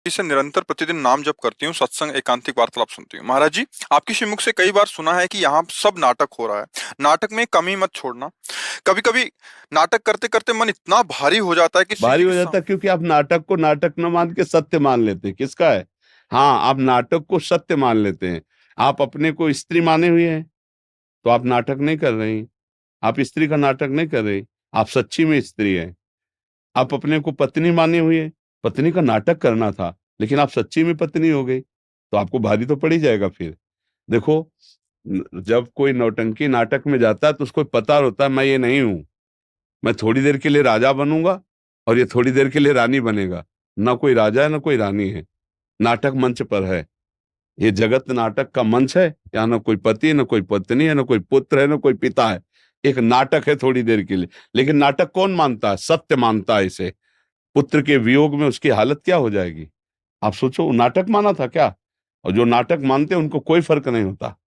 इसे निरंतर प्रतिदिन नाम जप करती हूँ, सत्संग, एकांतिक वार्तालाप सुनती हूँ। महाराज जी, आपके श्रीमुख से कई बार सुना है कि यहाँ सब नाटक हो रहा है। नाटक में कमी मत छोड़ना। कभी-कभी नाटक करते-करते मन इतना भारी हो जाता है कि शिव भारी जी हो के जाता है क्योंकि आप नाटक को नाटक न मान के सत्य मान लेते हैं। किसका है? हाँ, आप नाटक को सत्य मान लेते हैं। आप अपने को स्त्री माने हुए हैं, तो आप नाटक नहीं कर रहे हैं। आप स्त्री का नाटक नहीं कर रहे, आप सच्ची में स्त्री हैं। आप अपने को पत्नी माने हुए हैं, पत्नी का नाटक करना था, लेकिन आप सच्ची में पत्नी हो गई, तो आपको भारी तो पड़ ही जाएगा फिर। देखो, जब कोई नौटंकी नाटक में जाता है तो उसको पता होता है मैं ये नहीं हूं, मैं थोड़ी देर के लिए राजा बनूंगा और ये थोड़ी देर के लिए रानी बनेगा। ना कोई राजा है ना कोई रानी है, नाटक मंच पर है। ये जगत नाटक का मंच है, यहाँ ना कोई पति है ना कोई पत्नी है ना कोई पुत्र है ना कोई पिता है। एक नाटक है थोड़ी देर के लिए, लेकिन नाटक कौन मानता है? सत्य मानता है इसे। पुत्र के वियोग में उसकी हालत क्या हो जाएगी? आप सोचो, नाटक माना था क्या? और जो नाटक मानते हैं उनको कोई फर्क नहीं होता।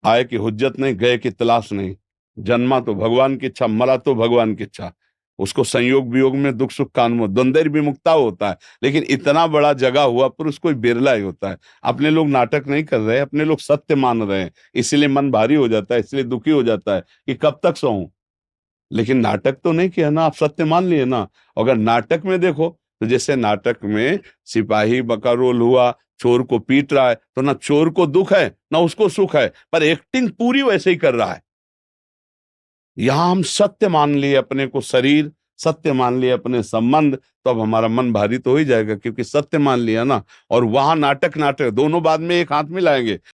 आए की हुज्जत नहीं, गए की तलाश नहीं। जन्मा तो भगवान की इच्छा, मरा तो भगवान की इच्छा। उसको संयोग वियोग में दुख सुख का अनुभव, द्वंद्व विमुक्ता होता है। लेकिन इतना बड़ा जगा हुआ पुरुष कोई बिरला ही होता है। अपने लोग नाटक नहीं कर रहे, अपने लोग सत्य मान रहे हैं, इसलिए मन भारी हो जाता है, इसलिए दुखी हो जाता है कि कब तक सहूं। लेकिन नाटक तो नहीं किया ना, आप सत्य मान लिए ना। अगर नाटक में देखो, तो जैसे नाटक में सिपाही का रोल हुआ, चोर को पीट रहा है, तो ना चोर को दुख है ना उसको सुख है, पर एक्टिंग पूरी वैसे ही कर रहा है। यहां हम सत्य मान लिए अपने को शरीर, सत्य मान लिए अपने संबंध, तो अब हमारा मन भारी तो हो ही जाएगा, क्योंकि सत्य मान लिया ना। और वहां नाटक नाटक दोनों बाद में एक हाथ मिलाएंगे।